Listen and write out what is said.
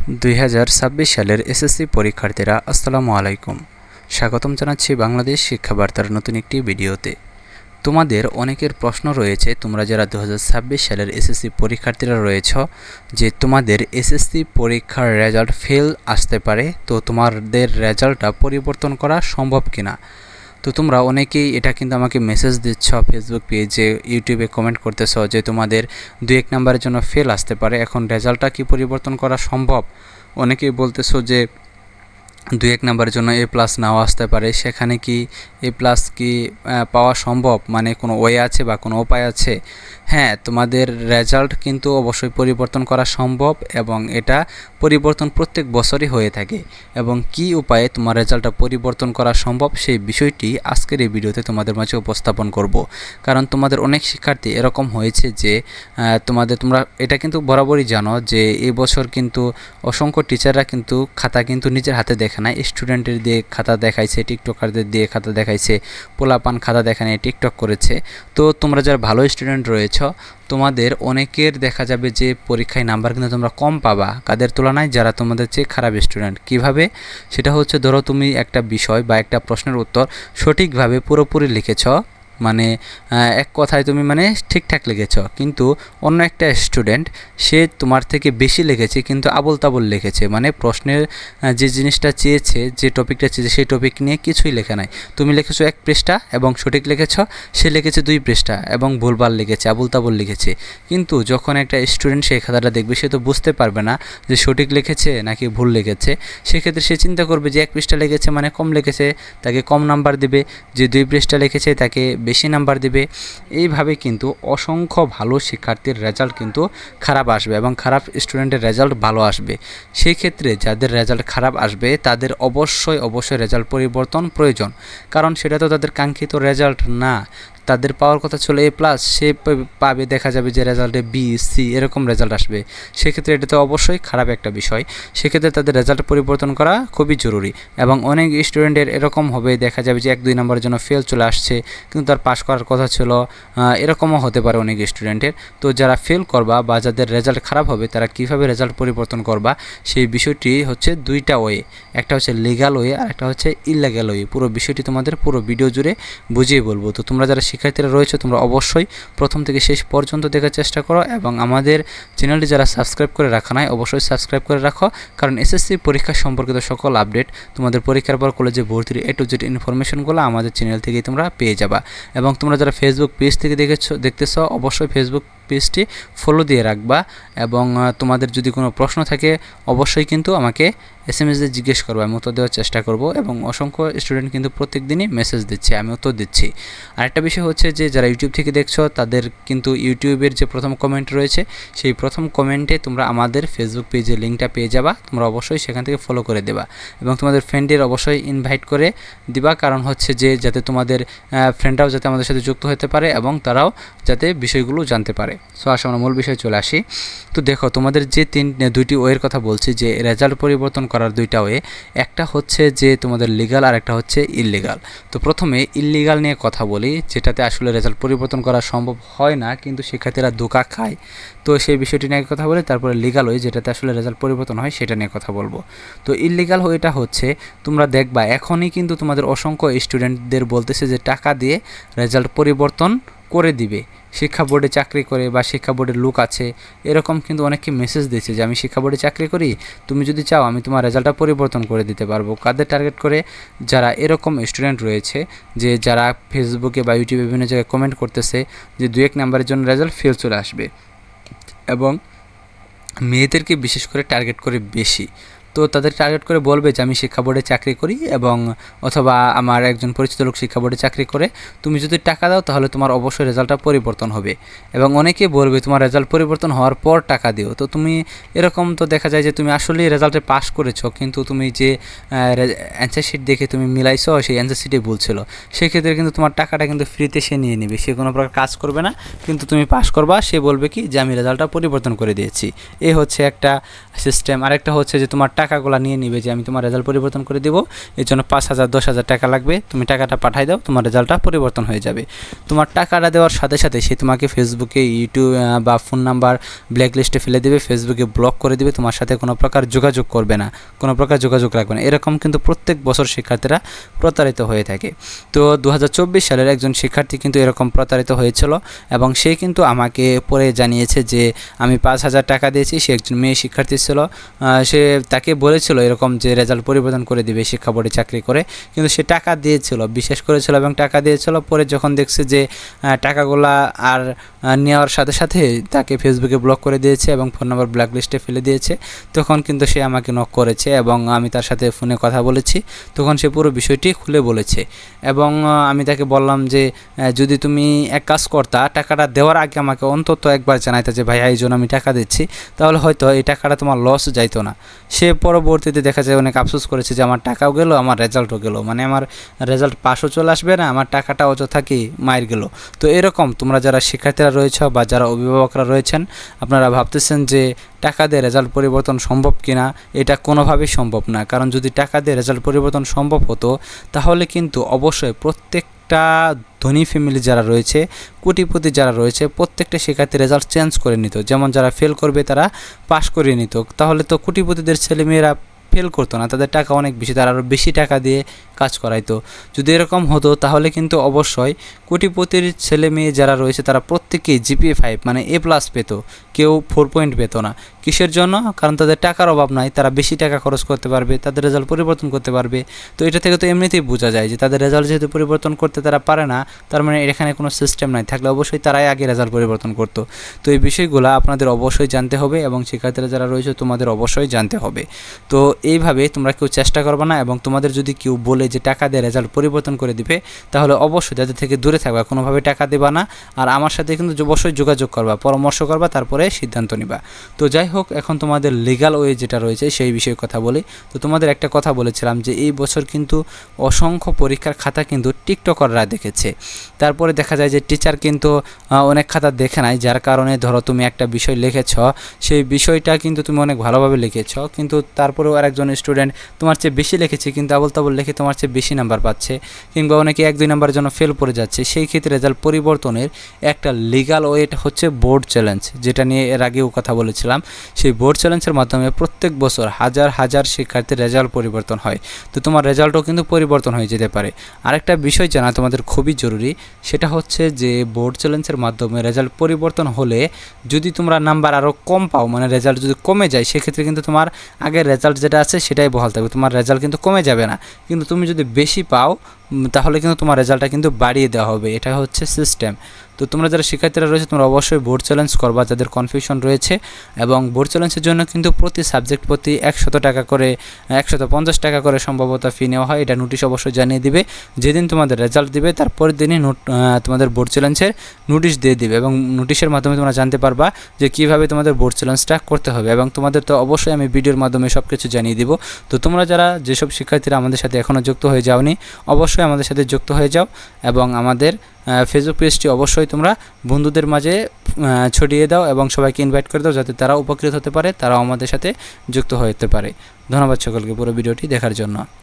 2026 সালের এসএসসি পরীক্ষার্থীরা আসসালামু আলাইকুম। স্বাগতম জানাচ্ছি বাংলাদেশ শিক্ষা বার্তার নতুন একটি ভিডিওতে। তোমাদের অনেকের প্রশ্ন রয়েছে, তোমরা যারা 2026 সালের এসএসসি পরীক্ষার্থীরা রয়েছ, যে তোমাদের এসএসসি পরীক্ষার রেজাল্ট ফেল আসতে পারে, তো তোমাদের রেজাল্টটা পরিবর্তন করা সম্ভব কিনা। তো তোমরা অনেকেই এটা কিন্তু আমাকে মেসেজ দিচ্ছ, ফেসবুক পেজে, ইউটিউবে কমেন্ট করতেছ যে তোমাদের 2-1 নাম্বারের জন্য ফেল আসতে পারে, এখন রেজাল্টটা কি পরিবর্তন করা সম্ভব। অনেকেই বলতেছো যে 2-1 নাম্বারের জন্য A+ নাও আসতে পারে, সেখানে কি A+ কি পাওয়া সম্ভব, মানে কোনো ওয়ে আছে বা কোনো উপায় আছে। হ্যাঁ, তোমাদের রেজাল্ট কিন্তু অবশ্যই পরিবর্তন করা সম্ভব এবং এটা পরিবর্তন প্রত্যেক বছরই হয়ে থাকে। এবং কি উপায়ে তোমার রেজাল্টটা পরিবর্তন করা সম্ভব সেই বিষয়টি আজকের এই ভিডিওতে তোমাদের মাঝে উপস্থাপন করব। কারণ তোমাদের অনেক শিক্ষার্থী এরকম হয়েছে যে তোমরা এটা কিন্তু বরাবরই জানো যে এই বছর কিন্তু অসংখ্য টিচাররা কিন্তু খাতা কিন্তু নিজের হাতে দেখে নাই, স্টুডেন্টের দিয়ে খাতা দেখাইছে, টিকটকারদের দিয়ে খাতা দেখাইছে, পোলাপান খাতা দেখা নিয়ে টিকটক করেছে। তো তোমরা যারা ভালো স্টুডেন্ট রয়েছে, তোমাদের অনেকের দেখা যাবে যে পরীক্ষায় নাম্বার কিন্তু তোমরা কম পাবা কাদের তুলনায়, যারা তোমাদের চেয়ে খারাপ স্টুডেন্ট। কিভাবে? সেটা হচ্ছে, ধরো তুমি একটা বিষয় বা একটা প্রশ্নের উত্তর সঠিকভাবে পুরোপুরি লিখেছ, মানে এক কথায় তুমি মানে ঠিকঠাক লিখেছ, কিন্তু অন্য একটা স্টুডেন্ট সে তোমার থেকে বেশি লিখেছে কিন্তু আবোল তাবোল লিখেছে, মানে প্রশ্নের যে জিনিসটা চেয়েছে, যে টপিকটা চেয়েছে সেই টপিক নিয়ে কিছুই লেখা নাই। তুমি লিখেছো 1 পৃষ্ঠা এবং সঠিক লিখেছ, সে লিখেছে 2 পৃষ্ঠা এবং ভুলভাল লিখেছে, আবোল তাবোল লিখেছে। কিন্তু যখন একটা স্টুডেন্ট সেই খাতাটা দেখবে, সে তো বুঝতে পারবে না যে সঠিক লিখেছে নাকি ভুল লিখেছে। সেক্ষেত্রে সে চিন্তা করবে যে 1 পৃষ্ঠা লিখেছে মানে কম লিখেছে, তাকে কম নাম্বার দেবে, যে 2 পৃষ্ঠা লিখেছে তাকে বেশি নাম্বার দেবে। এইভাবে কিন্তু অসংখ্য ভালো শিক্ষার্থীর রেজাল্ট কিন্তু খারাপ আসবে এবং খারাপ স্টুডেন্টের রেজাল্ট ভালো আসবে। সেই ক্ষেত্রে যাদের রেজাল্ট খারাপ আসবে তাদের অবশ্যই রেজাল্ট পরিবর্তন প্রয়োজন, কারণ সেটা তো তাদের কাঙ্ক্ষিত রেজাল্ট না। তাদের পাওয়ার কথা ছিল A+, সে পাবে দেখা যাবে যে রেজাল্টে B, C এরকম রেজাল্ট আসবে। সেক্ষেত্রে এটা তো অবশ্যই খারাপ একটা বিষয়। সেক্ষেত্রে তাদের রেজাল্ট পরিবর্তন করা খুবই জরুরি। এবং অনেক স্টুডেন্টের এরকম হবে, দেখা যাবে যে 1-2 নম্বরের জন্য ফেল চলে আসছে, কিন্তু তার পাস করার কথা ছিল, এরকমও হতে পারে অনেক স্টুডেন্টের। তো যারা ফেল করবা বা যাদের রেজাল্ট খারাপ হবে, তারা কীভাবে রেজাল্ট পরিবর্তন করবা সেই বিষয়টি হচ্ছে 2টা ওয়ে, একটা হচ্ছে লিগ্যাল ওয়ে আর একটা হচ্ছে ইললিগ্যাল ওয়ে। পুরো বিষয়টি তোমাদের পুরো ভিডিও জুড়ে বুঝিয়ে বলবো। তো তোমরা যারা শিক্ষার্থীরা রয়েছে, তোমরা অবশ্যই প্রথম থেকে শেষ পর্যন্ত দেখার চেষ্টা করো এবং আমাদের চ্যানেলটি যারা সাবস্ক্রাইব করে রাখা নাই অবশ্যই সাবস্ক্রাইব করে রাখো, কারণ এসএসসি পরীক্ষা সম্পর্কিত সকল আপডেট, তোমাদের পরীক্ষার পর কলেজে ভর্তির A to Z ইনফরমেশনগুলো আমাদের চ্যানেল থেকেই তোমরা পেয়ে যাবা। এবং তোমরা যারা ফেসবুক পেজ থেকে দেখতেছ অবশ্যই ফেসবুক পেজটি ফলো দিয়ে রাখবা। এবং তোমাদের যদি কোনো প্রশ্ন থাকে অবশ্যই কিন্তু আমাকে SMS দিয়ে জিজ্ঞেস করবো, আমি উত্তর দেওয়ার চেষ্টা করব। এবং অসংখ্য স্টুডেন্ট কিন্তু প্রত্যেক দিনই মেসেজ দিচ্ছে, আমি উত্তর দিচ্ছি। আরেকটা বিষয় হচ্ছে যে যারা ইউটিউব থেকে দেখছো, তাদের কিন্তু ইউটিউবের যে প্রথম কমেন্ট রয়েছে, সেই প্রথম কমেন্টে তোমরা আমাদের ফেসবুক পেজের লিঙ্কটা পেয়ে যাবা, তোমরা অবশ্যই সেখান থেকে ফলো করে দেবা এবং তোমাদের ফ্রেন্ডের অবশ্যই ইনভাইট করে দিবা, কারণ হচ্ছে যে যাতে তোমাদের ফ্রেন্ডরাও যাতে আমাদের সাথে যুক্ত হতে পারে এবং তারাও যাতে বিষয়গুলো জানতে পারে। সো আসলে আমরা মূল বিষয়ে চলে আসি। তো দেখো, তোমাদের যে 2টি ওয়ের কথা বলছি, যে রেজাল্ট পরিবর্তন করার 2টা ওয়ে, একটা হচ্ছে যে তোমাদের লিগ্যাল আর একটা হচ্ছে ইললিগ্যাল। তো প্রথমে ইললিগ্যাল নিয়ে কথা বলি, যেটাতে আসলে রেজাল্ট পরিবর্তন করা সম্ভব হয় না কিন্তু শিক্ষার্থীরা ধোঁকা খায়। তো সেই বিষয়টি নিয়ে কথা বলি, তারপরে লিগ্যাল ওয়ে যেটাতে আসলে রেজাল্ট পরিবর্তন হয় সেটা নিয়ে কথা বলবো। তো ইললিগ্যাল ওয়েটা হচ্ছে, তোমরা দেখবা এখনই কিন্তু তোমাদের অসংখ্য স্টুডেন্টদের বলতেছে যে টাকা দিয়ে রেজাল্ট পরিবর্তন করে দিবে, শিক্ষা বোর্ডে চাকরি করে বা শিক্ষা বোর্ডের লোক আছে, এরকম কিন্তু অনেককে মেসেজ দিয়েছে যে আমি শিক্ষা বোর্ডে চাকরি করি, তুমি যদি চাও আমি তোমার রেজাল্টটা পরিবর্তন করে দিতে পারবো। কাদের টার্গেট করে? যারা এরকম স্টুডেন্ট রয়েছে, যে যারা ফেসবুকে বা ইউটিউবে বিভিন্ন জায়গায় কমেন্ট করতেছে যে 2-1 নাম্বারের জন্য রেজাল্ট ফেল চলে আসবে, এবং মেয়েদেরকে বিশেষ করে টার্গেট করে বেশি। তো তাদের টার্গেট করে বলবে যে আমি শিক্ষা বোর্ডে চাকরি করি, এবং অথবা আমার একজন পরিচিত লোক শিক্ষা বোর্ডে চাকরি করে, তুমি যদি টাকা দাও তাহলে তোমার অবশ্যই রেজাল্টটা পরিবর্তন হবে। এবং অনেকে বলবে তোমার রেজাল্ট পরিবর্তন হওয়ার পর টাকা দিও। তো তুমি এরকম তো দেখা যায় যে তুমি আসলেই রেজাল্টে পাস করেছো, কিন্তু তুমি যে অ্যান্সার শিট দেখে তুমি মিলাইছো সেই অ্যান্সার শিটে ভুল ছিল, সেক্ষেত্রে কিন্তু তোমার টাকাটা কিন্তু ফ্রিতে সে নিয়ে নেবে, সে কোনো প্রকার কাজ করবে না, কিন্তু তুমি পাস করবা, সে বলবে কি যে আমি রেজাল্টটা পরিবর্তন করে দিয়েছি। এই হচ্ছে একটা সিস্টেম। আরেকটা হচ্ছে যে তোমার টাকাগুলো নিয়ে নিবে যে আমি তোমার রেজাল্ট পরিবর্তন করে দেবো, এর জন্য 5,000 10,000 টাকা লাগবে, তুমি টাকাটা পাঠাই দাও, তোমার রেজাল্টটা পরিবর্তন হয়ে যাবে। তোমার টাকাটা দেওয়ার সাথে সাথে সে তোমাকে ফেসবুকে, ইউটিউব বা ফোন নাম্বার ব্ল্যাক লিস্টে ফেলে দেবে, ফেসবুকে ব্লক করে দেবে, তোমার সাথে কোনো প্রকার যোগাযোগ করবে না, কোনো প্রকার যোগাযোগ রাখবে না। এরকম কিন্তু প্রত্যেক বছর শিক্ষার্থীরা প্রতারিত হয়ে থাকে। তো 2024 সালের একজন শিক্ষার্থী কিন্তু এরকম প্রতারিত হয়েছিল এবং সে কিন্তু আমাকে পরে জানিয়েছে যে আমি 5,000 টাকা দিয়েছি। সে একজন মেয়ে শিক্ষার্থী ছিল, সে তাকে বলেছিল এরকম যে রেজাল্ট পরিবর্তন করে দিবে শিক্ষা বোর্ডে চাকরি করে, কিন্তু সে টাকা দিয়েছিল, বিশ্বাস করেছিল এবং টাকা দিয়েছিল। পরে যখন দেখছে যে টাকাগুলা আর নেওয়ার সাথে সাথে তাকে ফেসবুকে ব্লক করে দিয়েছে এবং ফোন নাম্বার ব্ল্যাক লিস্টে ফেলে দিয়েছে, তখন কিন্তু সে আমাকে নক করেছে এবং আমি তার সাথে ফোনে কথা বলেছি। তখন সে পুরো বিষয়টি খুলে বলেছে এবং আমি তাকে বললাম যে যদি তুমি এক কাজ করতা, টাকাটা দেওয়ার আগে আমাকে অন্তত একবার জানাইতা যে ভাই এই জন্য আমি টাকা দিচ্ছি, তাহলে হয়তো এই টাকাটা তোমার লস যাইতো না। সে পরবর্তীতে দেখা যায় অনেক আফসোস করেছে যে আমার টাকাও গেল, আমার রেজাল্টও গেল, মানে আমার রেজাল্ট পাসও চলে আসবে না, আমার টাকাটা অযথা কি মায়ের গেল। তো এরকম তোমরা যারা শিক্ষার্থীরা রয়েছে বা যারা অভিভাবকরা রয়েছেন, আপনারা ভাবতেছেন যে টাকা দিয়ে রেজাল্ট পরিবর্তন সম্ভব কিনা, এটা কোনোভাবেই সম্ভব না। কারণ যদি টাকা দিয়ে রেজাল্ট পরিবর্তন সম্ভব হতো তাহলে কিন্তু অবশ্যই প্রত্যেকটা ধনী ফ্যামিলি যারা রয়েছে, কোটিপতি যারা রয়েছে, প্রত্যেকটা শিক্ষার্থী রেজাল্ট চেঞ্জ করে নিত। যেমন যারা ফেল করবে তারা পাশ করে নিত, তাহলে তো কোটিপতিদের ছেলেমেয়েরা ফেল করতো না, তাদের টাকা অনেক বেশি, তারা আরও বেশি টাকা দিয়ে কাজ করাইতো। যদি এরকম হতো তাহলে কিন্তু অবশ্যই কোটিপতির ছেলে মেয়ে যারা রয়েছে তারা প্রত্যেকেই GPA 5 মানে A+ পেত, কেউ 4 পয়েন্ট পেত না। কিসের জন্য? কারণ তাদের টাকার অভাব নাই, তারা বেশি টাকা খরচ করতে পারবে, তাদের রেজাল্ট পরিবর্তন করতে পারবে। তো এটা থেকে তো এমনিতেই বোঝা যায় যে তাদের রেজাল্ট যেহেতু পরিবর্তন করতে তারা পারে না, তার মানে এখানে কোনো সিস্টেম নাই, থাকলে অবশ্যই তারাই আগে রেজাল্ট পরিবর্তন করতো। তো এই বিষয়গুলো আপনাদের অবশ্যই জানতে হবে এবং শিক্ষার্থীরা যারা রয়েছে তোমাদের অবশ্যই জানতে হবে। তো এইভাবে তোমরা কেউ চেষ্টা করবে না এবং তোমাদের যদি কেউ বলে যে টাকা দিয়ে রেজাল্ট পরিবর্তন করে দিবে, তাহলে অবশ্যই তাদের থেকে দূরে থাকবা, কোনোভাবে টাকা দেবা না। আর আমার সাথে কিন্তু অবশ্যই যোগাযোগ করবা, পরামর্শ করবা, তারপরে সিদ্ধান্ত নিবা। তো যাই হোক, এখন তোমাদের লিগ্যাল ওয়ে যেটা রয়েছে সেই বিষয়ে কথা বলি। তো তোমাদের একটা কথা বলেছিলাম যে এই বছর কিন্তু অসংখ্য পরীক্ষার খাতা কিন্তু টিকটকাররা দেখেছে। তারপরে দেখা যায় যে টিচার কিন্তু অনেক খাতা দেখে নাই, যার কারণে ধরো তুমি একটা বিষয় লিখেছ, সেই বিষয়টা কিন্তু তুমি অনেক ভালোভাবে লিখেছ, কিন্তু তারপরেও আরেকজন স্টুডেন্ট তোমার চেয়ে বেশি লিখেছে কিন্তু আবল তাবল লিখে তোমার চেয়ে বেশি নাম্বার পাচ্ছে, কিংবা অনেকে 1-2 নাম্বারের জন্য ফেল পড়ে যাচ্ছে। সেই ক্ষেত্রে রেজাল্ট পরিবর্তনের একটা লিগ্যাল ওয়ে হচ্ছে বোর্ড চ্যালেঞ্জ, যেটা নিয়ে এর আগেও কথা বলেছিলাম। সেই বোর্ড চ্যালেঞ্জের মাধ্যমে প্রত্যেক বছর হাজার হাজার শিক্ষার্থীর রেজাল্ট পরিবর্তন হয়। তো তোমার রেজাল্টও কিন্তু পরিবর্তন হয়ে যেতে পারে। আরেকটা বিষয় জানা তোমাদের খুবই জরুরি, সেটা হচ্ছে যে বোর্ড চ্যালেঞ্জের মাধ্যমে রেজাল্ট পরিবর্তন হলে যদি তোমরা নাম্বার আরও কম পাও, মানে রেজাল্ট যদি কমে যায়, সেক্ষেত্রে কিন্তু তোমার আগের রেজাল্ট যেটা আছে সেটাই বহাল থাকবে, তোমার রেজাল্ট কিন্তু কমে যাবে না। কিন্তু তুমি যদি বেশি পাও তাহলে কিন্তু তোমার রেজাল্টটা কিন্তু বাড়িয়ে দেওয়া হবে, এটা হচ্ছে সিস্টেম। তো তোমরা যারা শিক্ষার্থীরা রয়েছে তোমরা অবশ্যই বোর্ড চ্যালেঞ্জ করবা যাদের কনফিউশন রয়েছে, এবং বোর্ড চ্যালেঞ্জের জন্য কিন্তু প্রতি সাবজেক্ট প্রতি 100 টাকা করে, 150 টাকা করে সম্ভবত ফি নেওয়া হয়। এটা নোটিশ অবশ্যই জানিয়ে দিবে, যেদিন তোমাদের রেজাল্ট দিবে তারপরের দিনই তোমাদের বোর্ড চ্যালেঞ্জের নোটিশ দিয়ে দিবে, এবং নোটিশের মাধ্যমে তোমরা জানতে পারবা যে কীভাবে তোমাদের বোর্ড চ্যালেঞ্জটা করতে হবে। এবং তোমাদের তো অবশ্যই আমি ভিডিওর মাধ্যমে সব কিছু জানিয়ে দিব। তো তোমরা যারা যেসব শিক্ষার্থীরা আমাদের সাথে এখনও যুক্ত হয়ে যাওনি, অবশ্যই আমাদের সাথে যুক্ত হয়ে যাও এবং আমাদের ফেসবুক পেজটি অবশ্যই তোমরা বন্ধুদের মাঝে ছড়িয়ে দাও এবং সবাইকে ইনভাইট করে দাও, যাতে তারা উপকৃত হতে পারে, তারাও আমাদের সাথে যুক্ত হতে পারে। ধন্যবাদ সকলকে পুরো ভিডিওটি দেখার জন্য।